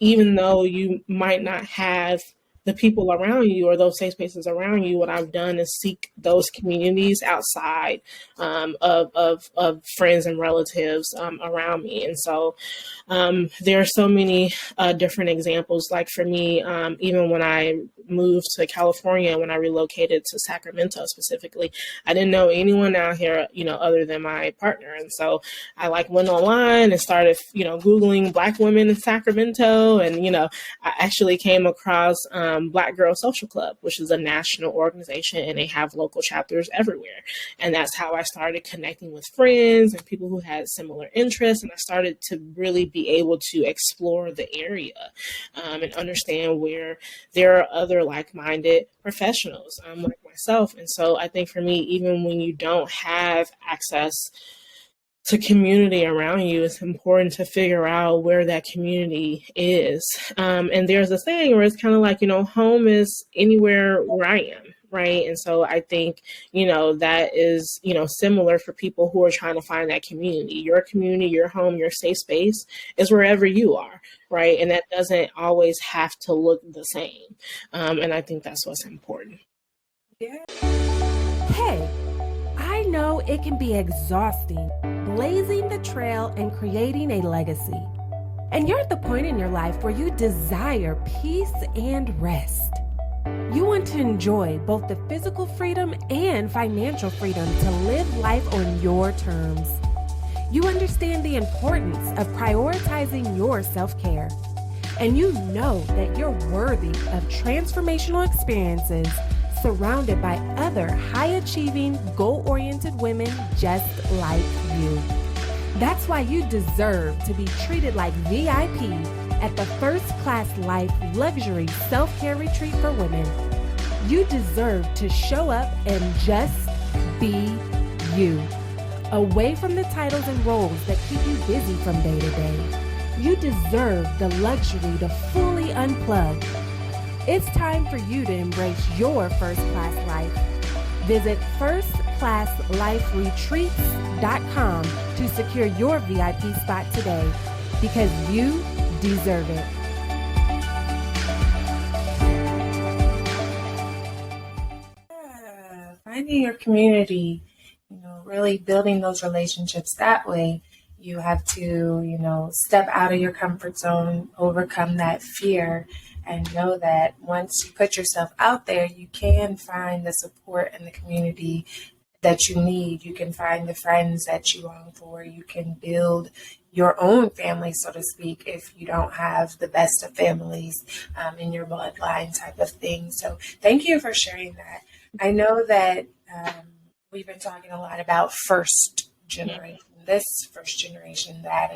even though you might not have the people around you or those safe spaces around you, what I've done is seek those communities outside of friends and relatives around me. And so there are so many different examples. For me, even when I moved to California, when I relocated to Sacramento specifically, I didn't know anyone out here, other than my partner. And so I went online and started, Googling Black women in Sacramento. And, I actually came across Black Girl Social Club, which is a national organization, and they have local chapters everywhere. And that's how I started connecting with friends and people who had similar interests. And I started to really be able to explore the area and understand where there are other like-minded professionals like myself. And so I think for me, even when you don't have access to community around you, it's important to figure out where that community is. And there's a saying where it's kind of home is anywhere where I am, right? And so I think, that is, similar for people who are trying to find that community. Your community, your home, your safe space is wherever you are, right? And that doesn't always have to look the same. And I think that's what's important. Yeah. Hey, I know it can be exhausting, blazing the trail and creating a legacy. And you're at the point in your life where you desire peace and rest. You want to enjoy both the physical freedom and financial freedom to live life on your terms. You understand the importance of prioritizing your self-care. And you know that you're worthy of transformational experiences surrounded by other high-achieving, goal-oriented women just like you. That's why you deserve to be treated like VIP at the First Class Life Luxury Self-Care Retreat for Women. You deserve to show up and just be you. Away from the titles and roles that keep you busy from day to day. You deserve the luxury to fully unplug. It's time for you to embrace your first-class life. Visit firstclassliferetreats.com to secure your VIP spot today, because you deserve it. Finding your community, really building those relationships that way. You have to, step out of your comfort zone, overcome that fear, and know that once you put yourself out there, you can find the support and the community that you need. You can find the friends that you long for. You can build your own family, so to speak, if you don't have the best of families in your bloodline type of thing. So thank you for sharing that. I know that we've been talking a lot about first generation, this, first generation, that,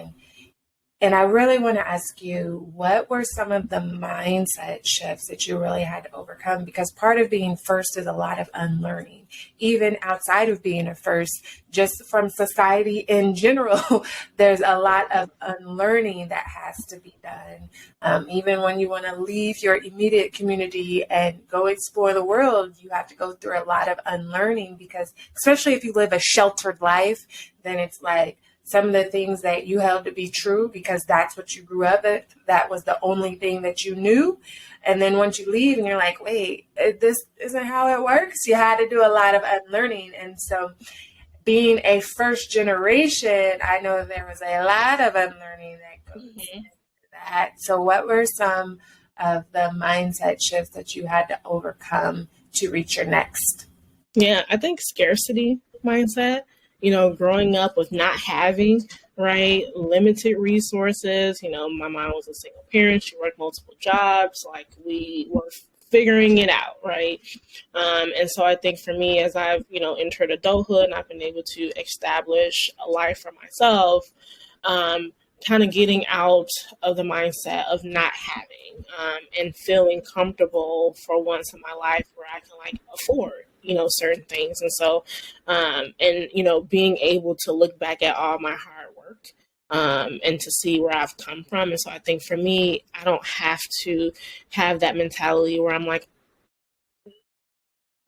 and I really want to ask you, what were some of the mindset shifts that you really had to overcome? Because part of being first is a lot of unlearning, even outside of being a first, just from society in general. There's a lot of unlearning that has to be done. Even when you want to leave your immediate community and go explore the world, you have to go through a lot of unlearning, because especially if you live a sheltered life, then it's like, some of the things that you held to be true because that's what you grew up with, that was the only thing that you knew. And then once you leave and you're like, wait, this isn't how it works. You had to do a lot of unlearning. And so being a first generation, I know there was a lot of unlearning that goes into that. So what were some of the mindset shifts that you had to overcome to reach your next? Yeah, I think scarcity mindset. Growing up with not having, right, limited resources. My mom was a single parent. She worked multiple jobs. Like, we were figuring it out, right? And so I think for me, as I've, entered adulthood and I've been able to establish a life for myself, kind of getting out of the mindset of not having and feeling comfortable for once in my life where I can afford certain things. And so, being able to look back at all my hard work and to see where I've come from. And so I think for me, I don't have to have that mentality where I'm like,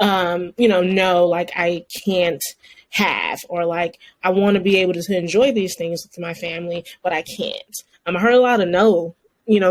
no, I can't have, or I want to be able to enjoy these things with my family, but I can't. I heard a lot of no,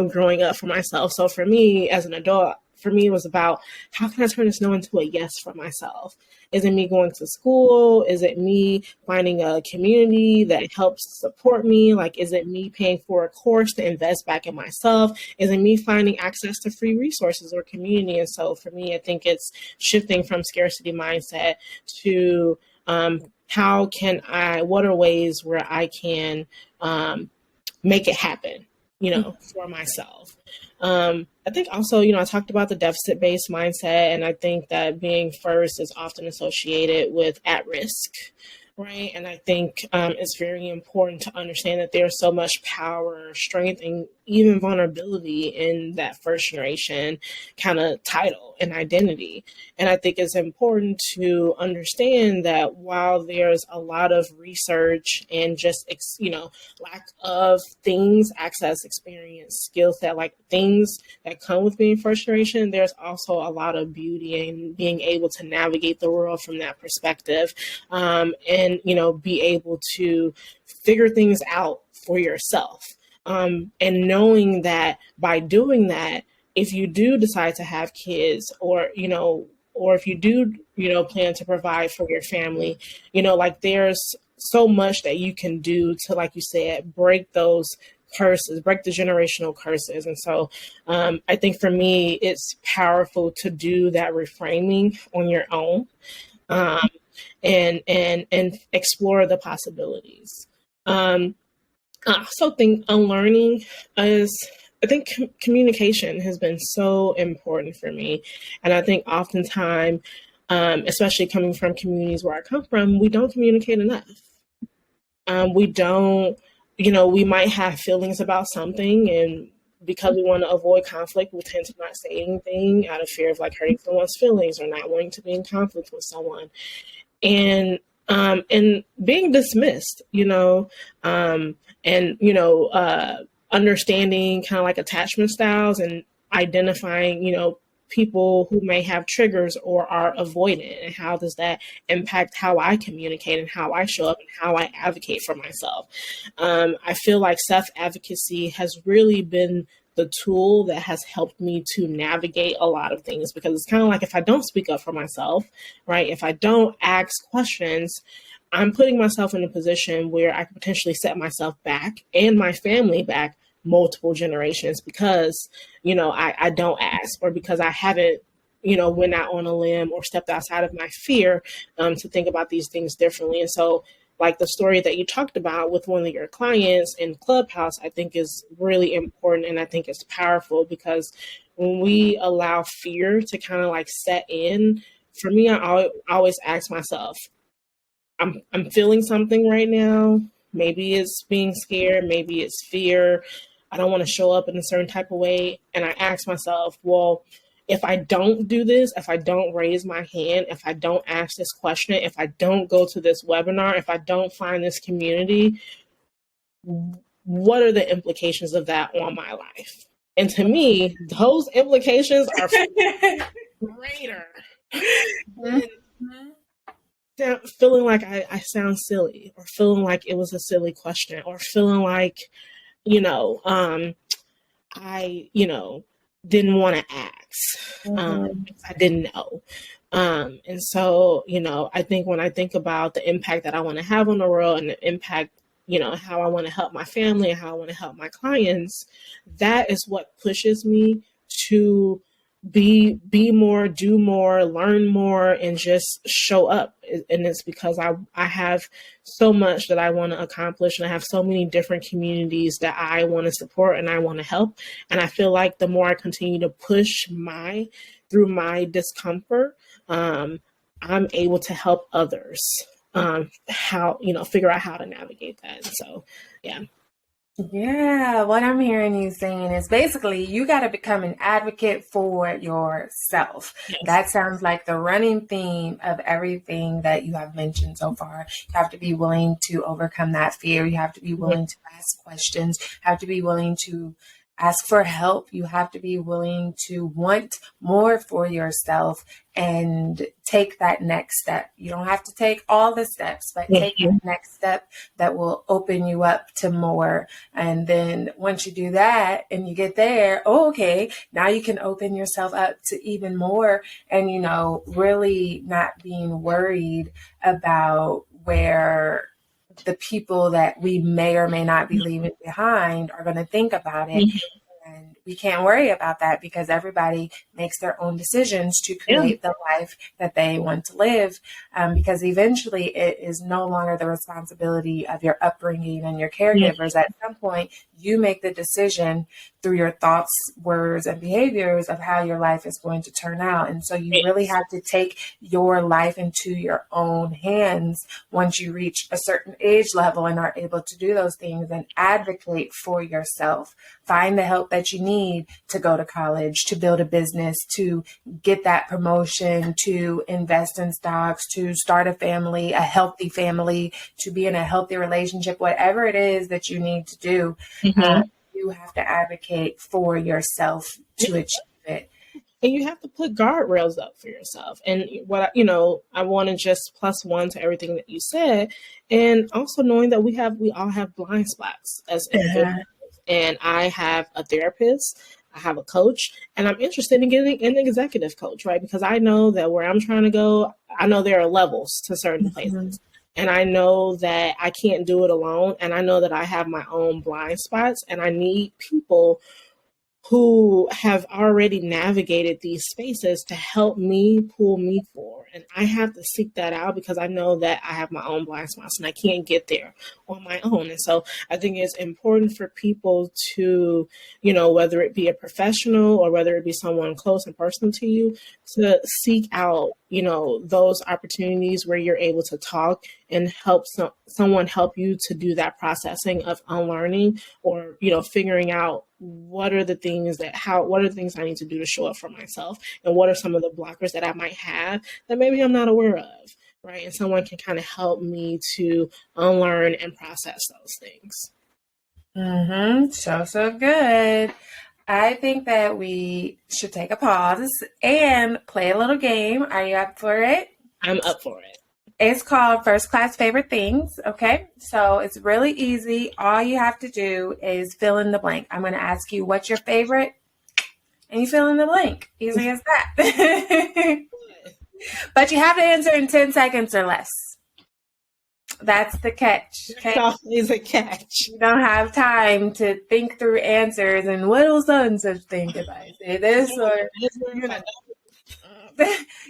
growing up for myself. So for me as an adult, it was about, how can I turn this no into a yes for myself? Is it me going to school? Is it me finding a community that helps support me? Is it me paying for a course to invest back in myself? Is it me finding access to free resources or community? And so for me, I think it's shifting from scarcity mindset to what are ways where I can make it happen, for myself. I think also, I talked about the deficit-based mindset, and I think that being first is often associated with at risk, right? And I think it's very important to understand that there's so much power, strength, and even vulnerability in that first generation kind of title and identity. And I think it's important to understand that while there's a lot of research and just, lack of things, access, experience, skill set, things that come with being first generation, there's also a lot of beauty in being able to navigate the world from that perspective, and, be able to figure things out for yourself. And knowing that by doing that, if you do decide to have kids, or if you do, plan to provide for your family, there's so much that you can do to, like you said, break those curses, break the generational curses. And so I think for me, it's powerful to do that reframing on your own, and explore the possibilities. I also think unlearning I think communication has been so important for me. And I think oftentimes, especially coming from communities where I come from, we don't communicate enough. We don't, we might have feelings about something, and because we want to avoid conflict, we tend to not say anything out of fear of like hurting someone's feelings or not wanting to be in conflict with someone. And being dismissed, understanding kind of like attachment styles and identifying, people who may have triggers or are avoidant, and how does that impact how I communicate and how I show up and how I advocate for myself. I feel like self-advocacy has really been the tool that has helped me to navigate a lot of things, because it's kind of like if I don't speak up for myself, right? If I don't ask questions, I'm putting myself in a position where I could potentially set myself back and my family back multiple generations because, I don't ask, or because I haven't, went out on a limb or stepped outside of my fear to think about these things differently. And so like the story that you talked about with one of your clients in Clubhouse, I think is really important. And I think it's powerful because when we allow fear to kind of like set in, for me, I always ask myself, I'm feeling something right now. Maybe it's being scared. Maybe it's fear. I don't want to show up in a certain type of way. And I ask myself, well, if I don't do this, if I don't raise my hand, if I don't ask this question, if I don't go to this webinar, if I don't find this community, what are the implications of that on my life? And to me, those implications are greater than feeling like I sound silly, or feeling like it was a silly question, or feeling like, I, didn't want to ask. I didn't know. And so, I think when I think about the impact that I want to have on the world and the impact, how I want to help my family and how I want to help my clients, that is what pushes me to be more, do more, learn more, and just show up. And it's because I have so much that I want to accomplish, and I have so many different communities that I want to support and I want to help. And I feel like the more I continue to push through my discomfort, I'm able to help others figure out how to navigate that. And so, yeah. Yeah, what I'm hearing you saying is basically you got to become an advocate for yourself. Yes. That sounds like the running theme of everything that you have mentioned so far. You have to be willing to overcome that fear. You have to be willing to ask questions. You have to be willing to ask for help. You have to be willing to want more for yourself and take that next step. You don't have to take all the steps, but take that next step that will open you up to more. And then once you do that and you get there, okay, now you can open yourself up to even more, and, really not being worried about where the people that we may or may not be leaving behind are going to think about it. And we can't worry about that because everybody makes their own decisions to create the life that they want to live. Because eventually it is no longer the responsibility of your upbringing and your caregivers. At some point, you make the decision through your thoughts, words, and behaviors of how your life is going to turn out. And so you really have to take your life into your own hands once you reach a certain age level and are able to do those things, and advocate for yourself. Find the help that you need to go to college, to build a business, to get that promotion, to invest in stocks, to start a family, a healthy family, to be in a healthy relationship, whatever it is that you need to do. You have to advocate for yourself to achieve it. And you have to put guardrails up for yourself. And what, I want to just plus one to everything that you said. And also knowing that we all have blind spots as individuals. And I have a therapist, I have a coach, and I'm interested in getting an executive coach, right? Because I know that where I'm trying to go, I know there are levels to certain places. And I know that I can't do it alone. And I know that I have my own blind spots, and I need people who have already navigated these spaces to help me pull me forward. And I have to seek that out because I know that I have my own blind spots and I can't get there on my own. And so I think it's important for people to, whether it be a professional or whether it be someone close and personal to you, to seek out, those opportunities where you're able to talk and help someone help you to do that processing of unlearning or, figuring out what are the things I need to do to show up for myself? And what are some of the blockers that I might have that maybe I'm not aware of, right? And someone can kind of help me to unlearn and process those things. So good. I think that we should take a pause and play a little game. Are you up for it? I'm up for it. It's called First Class Favorite Things. Okay. So it's really easy. All you have to do is fill in the blank. I'm going to ask you what's your favorite, and you fill in the blank. Easy as that. But you have to answer in 10 seconds or less. That's the catch. Okay? That's always a catch. You don't have time to think through answers and what will such thing if I say this or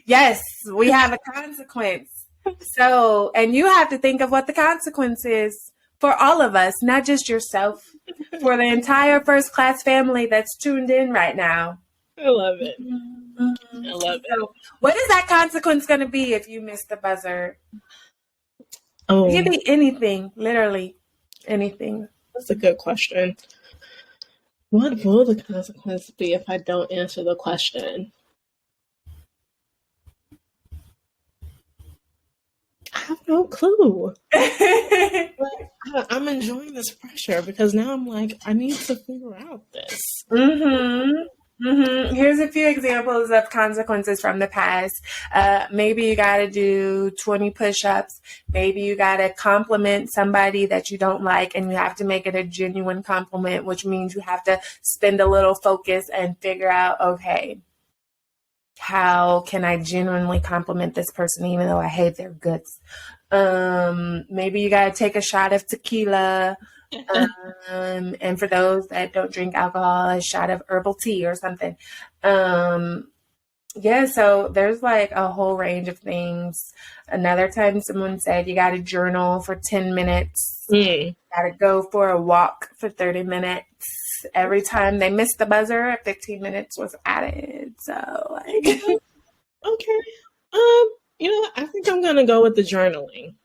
yes, we have a consequence. So, and you have to think of what the consequence is for all of us, not just yourself, for the entire first class family that's tuned in right now. I love it. I love it. So, what is that consequence going to be if you miss the buzzer? Oh, It can be anything, literally anything. That's a good question. What will the consequence be if I don't answer the question? I have no clue. But I'm enjoying this pressure because now I'm like, I need to figure out this. Here's a few examples of consequences from the past. Maybe you got to do 20 push-ups. Maybe you got to compliment somebody that you don't like, and you have to make it a genuine compliment, which means you have to spend a little focus and figure out, okay, how can I genuinely compliment this person even though I hate their guts? Maybe you got to take a shot of tequila. And for those that don't drink alcohol, a shot of herbal tea or something. So there's like a whole range of things. Another time someone said you got to journal for 10 minutes. Got to go for a walk for 30 minutes. Every time they missed the buzzer, 15 minutes was added. So like, okay. I think I'm going to go with the journaling.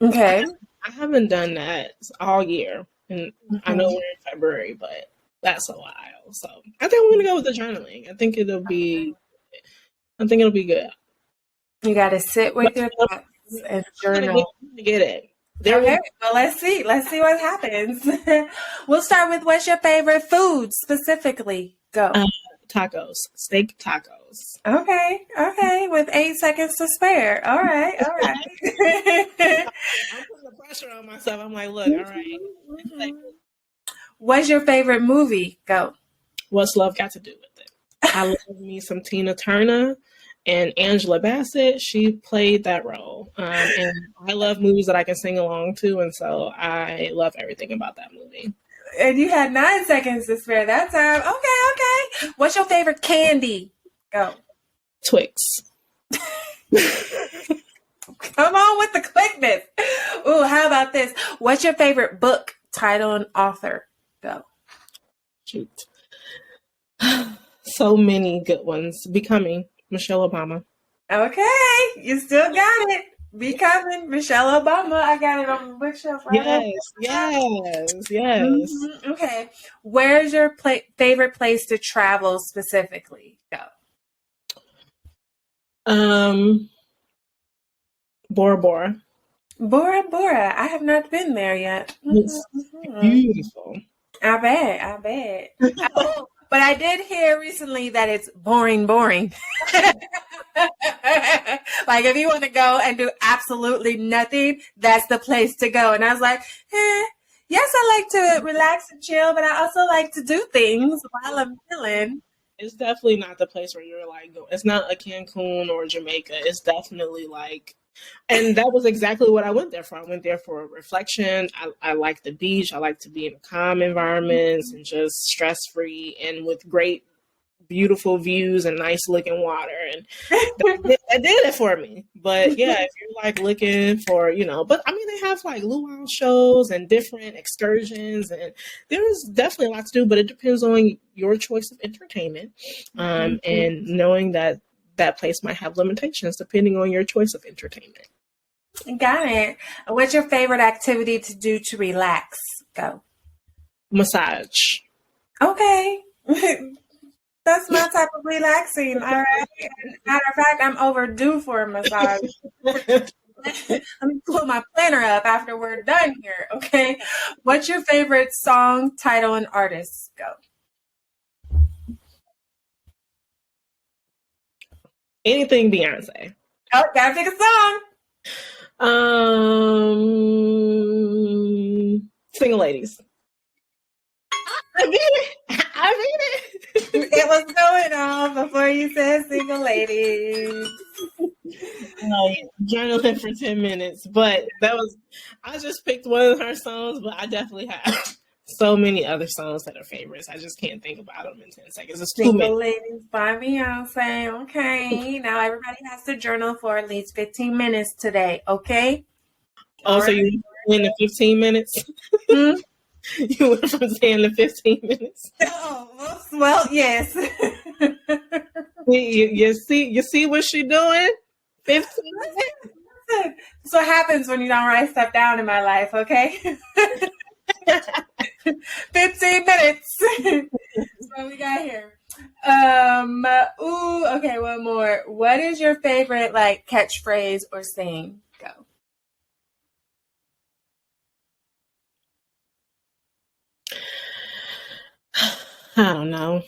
Okay. I haven't done that all year, and I know we're in February, but that's a while. So I think I'm going to go with the journaling. I think it'll be good. You got to sit with your thoughts and journal. Get it. Okay, well, let's see what happens. We'll start with what's your favorite food specifically? Go. Tacos, steak tacos. Okay, with 8 seconds to spare. All right. I'm putting the pressure on myself. I'm like, look, all right. What's your favorite movie? Go. What's love got to do with it? I love me some Tina Turner and Angela Bassett. She played that role. And I love movies that I can sing along to. And so I love everything about that movie. And you had 9 seconds to spare that time. Okay. What's your favorite candy? Go. Twix. Come on with the quickness. Ooh, how about this? What's your favorite book, title, and author? Go. Shoot. So many good ones. Becoming Michelle Obama. Okay. You still got it. Becoming Michelle Obama. I got it on the bookshelf right Yes. Okay. Where's your favorite place to travel specifically? Go. Bora Bora. Bora Bora. I have not been there yet. It's beautiful. I bet. But I did hear recently that it's boring. Like if you want to go and do absolutely nothing, that's the place to go. And I was like, yes, I like to relax and chill, but I also like to do things while I'm chilling. It's definitely not the place where you're like, it's not a Cancun or Jamaica. It's definitely like, and that was exactly what I went there for. I went there for reflection. I like the beach. I like to be in calm environments and just stress-free and with great, beautiful views and nice looking water. And that did it for me. But yeah, if you're like looking for, but I mean, they have like luau shows and different excursions, and there's definitely a lot to do, but it depends on your choice of entertainment. And knowing that place might have limitations depending on your choice of entertainment. Got it. What's your favorite activity to do to relax? Go. Massage. Okay. That's my type of relaxing. All right. Matter of fact, I'm overdue for a massage. Let me pull my planner up after we're done here. Okay. What's your favorite song, title, and artist? Go. Anything Beyonce. Oh, gotta pick a song. Single Ladies. I beat it. I beat it. It was going on before you said Single Ladies. Journaling for 10 minutes, but I just picked one of her songs, but I definitely have so many other songs that are favorites. I just can't think about them in 10 seconds. It's too many. Single Ladies by Beyonce. Okay. Now everybody has to journal for at least 15 minutes today. Okay. Oh, so you went to 15 minutes? Hmm? You went from 10 to 15 minutes. Oh, well, yes. You see what she's doing? 15 minutes. That's what happens when you don't write stuff down in my life, okay? 15 minutes. That's what we got here. Okay, one more. What is your favorite like catchphrase or saying? Go. I don't know.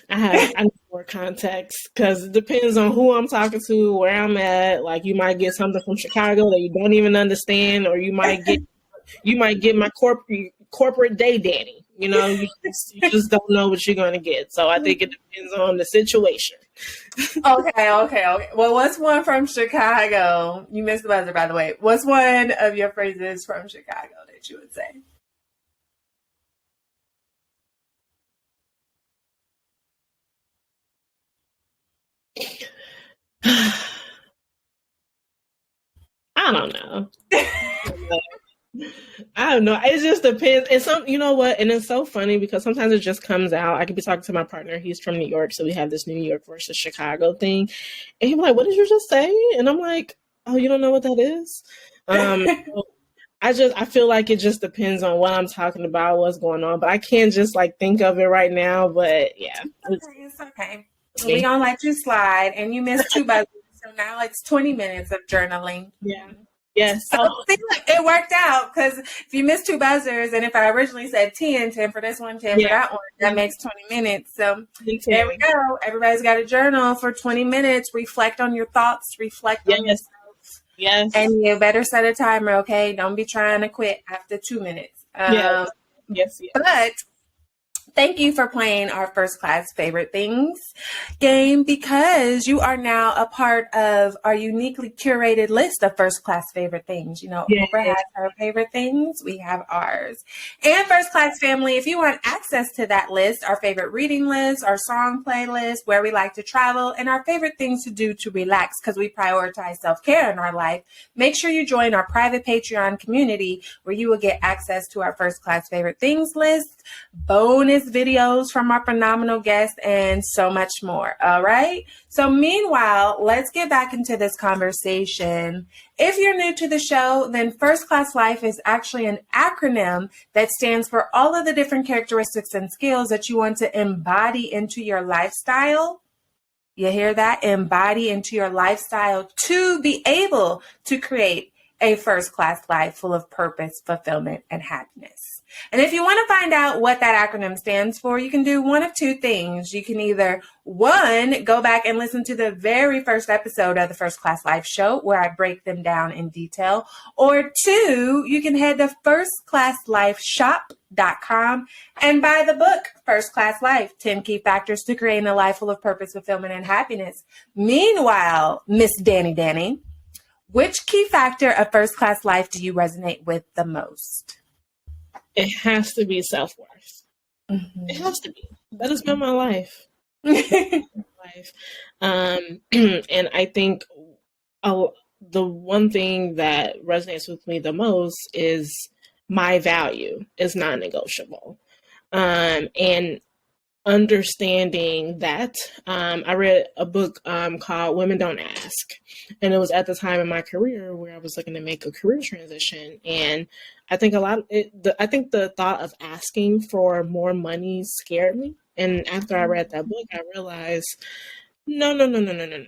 I need more context because it depends on who I'm talking to, where I'm at. Like you might get something from Chicago that you don't even understand, or you might get my corporate day daddy. You know, you just don't know what you're gonna get. So I think it depends on the situation. Okay. Well, what's one from Chicago? You missed the buzzer, by the way. What's one of your phrases from Chicago that you would say? I don't know. I don't know. It just depends. And you know what? And it's so funny because sometimes it just comes out. I could be talking to my partner. He's from New York. So we have this New York versus Chicago thing. And he's like, what did you just say? And I'm like, oh, you don't know what that is? I feel like it just depends on what I'm talking about, what's going on. But I can't just like think of it right now. But yeah. It's okay. We're going to let you slide. And you missed 2 buzzers. So now it's 20 minutes of journaling. Yeah. Yes. So it worked out because if you missed 2 buzzers, and if I originally said 10 for this one, 10 for that one, that makes 20 minutes. So there we go. Everybody's got a journal for 20 minutes. Reflect on your thoughts. Reflect on yourself. Yes. And you better set a timer, okay? Don't be trying to quit after 2 minutes. Yes. But thank you for playing our First Class Favorite Things game because you are now a part of our uniquely curated list of First Class Favorite Things. You know, Oprah has her favorite things. We have ours. And First Class Family, if you want access to that list, our favorite reading list, our song playlist, where we like to travel, and our favorite things to do to relax because we prioritize self-care in our life, make sure you join our private Patreon community where you will get access to our First Class Favorite Things list, bonus videos from our phenomenal guests, and so much more. All right. So meanwhile, let's get back into this conversation. If you're new to the show, then First Class Life is actually an acronym that stands for all of the different characteristics and skills that you want to embody into your lifestyle. You hear that? Embody into your lifestyle to be able to create a first class life full of purpose, fulfillment, and happiness. And if you want to find out what that acronym stands for, you can do one of 2 things. You can either, 1, go back and listen to the very first episode of the First Class Life show where I break them down in detail, or 2, you can head to firstclasslifeshop.com and buy the book, First Class Life, 10 Key Factors to Creating a Life Full of Purpose, Fulfillment, and Happiness. Meanwhile, Miss Danny, which key factor of first class life do you resonate with the most? It has to be self-worth. Mm-hmm. It has to be. That has been my life. And I think the one thing that resonates with me the most is my value is non-negotiable. And understanding that I read a book called Women Don't Ask. And it was at the time in my career where I was looking to make a career transition. And I think I think the thought of asking for more money scared me. And after I read that book, I realized, no, no, no, no, no, no, no.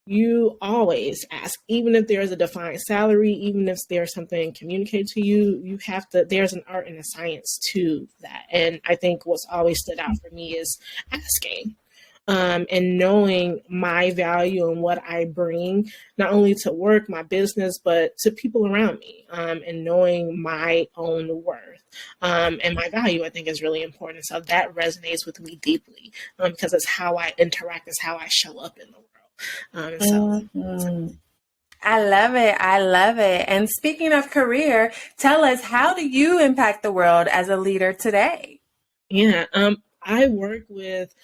You always ask, even if there's a defined salary, even if there's something communicated to you, you have to, there's an art and a science to that. And I think what's always stood out for me is asking. And knowing my value and what I bring, not only to work, my business, but to people around me, and knowing my own worth and my value, I think is really important. So that resonates with me deeply because it's how I interact, it's how I show up in the world. I love it. I love it. And speaking of career, tell us, how do you impact the world as a leader today? Yeah. I work with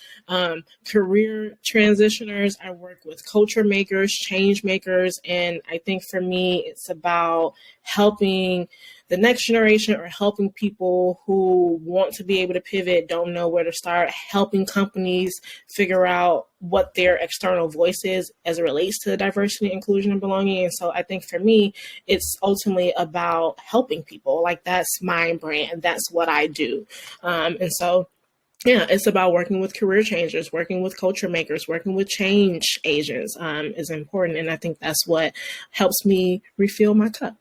career transitioners. I work with culture makers, change makers. And I think for me, it's about helping the next generation or helping people who want to be able to pivot, don't know where to start, helping companies figure out what their external voice is as it relates to diversity, inclusion, and belonging. And so I think for me, it's ultimately about helping people. Like, that's my brand. That's what I do. And so yeah, it's about working with career changers, working with culture makers, working with change agents is important. And I think that's what helps me refill my cup.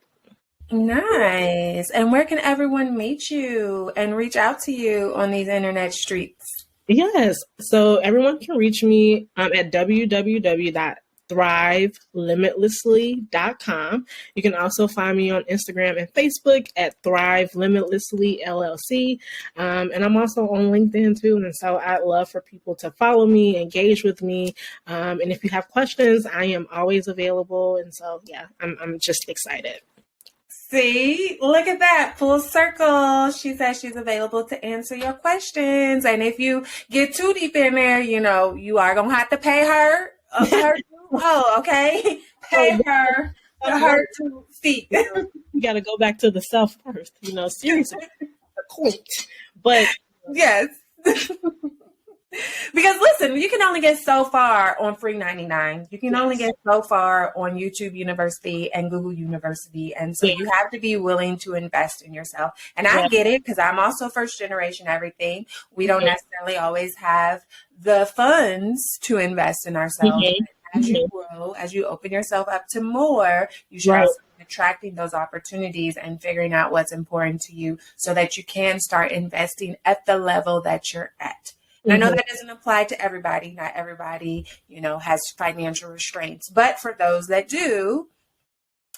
Nice. And where can everyone meet you and reach out to you on these internet streets? Yes. So everyone can reach me at www.thrivelimitlessly.com. You can also find me on Instagram and Facebook at Thrive Limitlessly LLC. And I'm also on LinkedIn too. And so I'd love for people to follow me, engage with me. And if you have questions, I am always available. And so, yeah, I'm just excited. See, look at that, full circle. She says she's available to answer your questions. And if you get too deep in there, you know, you are going to have to pay her. Okay. Pay her to speak. You got to go back to the self first, seriously, the point. But yes. Because listen, you can only get so far on free 99. You can only get so far on YouTube University and Google University. And so you have to be willing to invest in yourself. And I get it, because I'm also first generation everything. We don't necessarily always have the funds to invest in ourselves. As you grow, as you open yourself up to more, you should also be attracting those opportunities and figuring out what's important to you so that you can start investing at the level that you're at. And I know that doesn't apply to everybody. Not everybody, has financial restraints. But for those that do,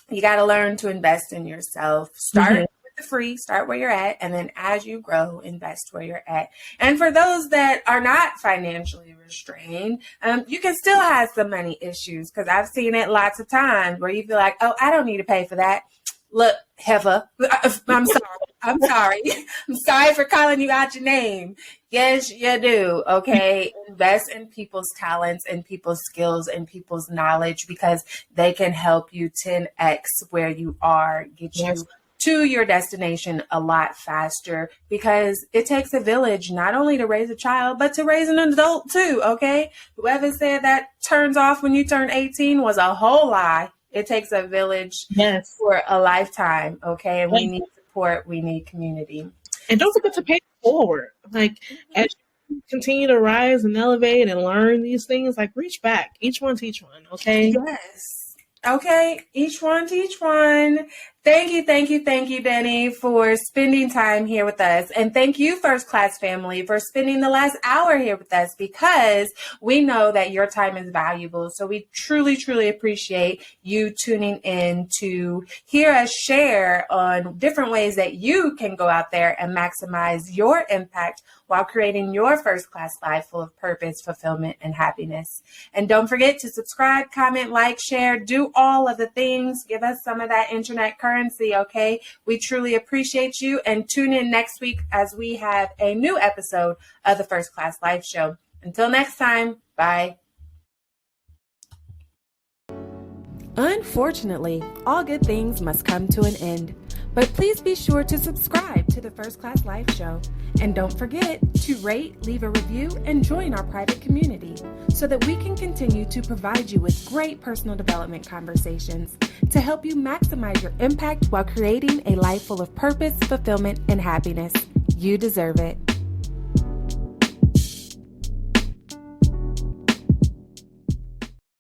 you got to learn to invest in yourself. Start with the free, start where you're at. And then as you grow, invest where you're at. And for those that are not financially restrained, you can still have some money issues, because I've seen it lots of times where you feel like, oh, I don't need to pay for that. Look, Heifer, I'm sorry. I'm sorry for calling you out your name. Yes, you do. Okay. Invest in people's talents and people's skills and people's knowledge, because they can help you 10x where you are, get you to your destination a lot faster, because it takes a village not only to raise a child, but to raise an adult too. Okay. Whoever said that turns off when you turn 18 was a whole lie. It takes a village for a lifetime. Okay. And we need support. We need community. And don't forget to pay it forward. Like, as you continue to rise and elevate and learn these things, like, reach back. Each one teach one. Okay. Yes. Okay. Each one teach one. Thank you, Danny, for spending time here with us. And thank you, First Class family, for spending the last hour here with us, because we know that your time is valuable. So we truly, truly appreciate you tuning in to hear us share on different ways that you can go out there and maximize your impact while creating your first class life full of purpose, fulfillment, and happiness. And don't forget to subscribe, comment, like, share, do all of the things. Give us some of that internet currency, okay? We truly appreciate you, and tune in next week as we have a new episode of the First Class Life Show. Until next time, bye. Unfortunately, all good things must come to an end. But please be sure to subscribe to the First Class Life Show. And don't forget to rate, leave a review, and join our private community so that we can continue to provide you with great personal development conversations to help you maximize your impact while creating a life full of purpose, fulfillment, and happiness. You deserve it.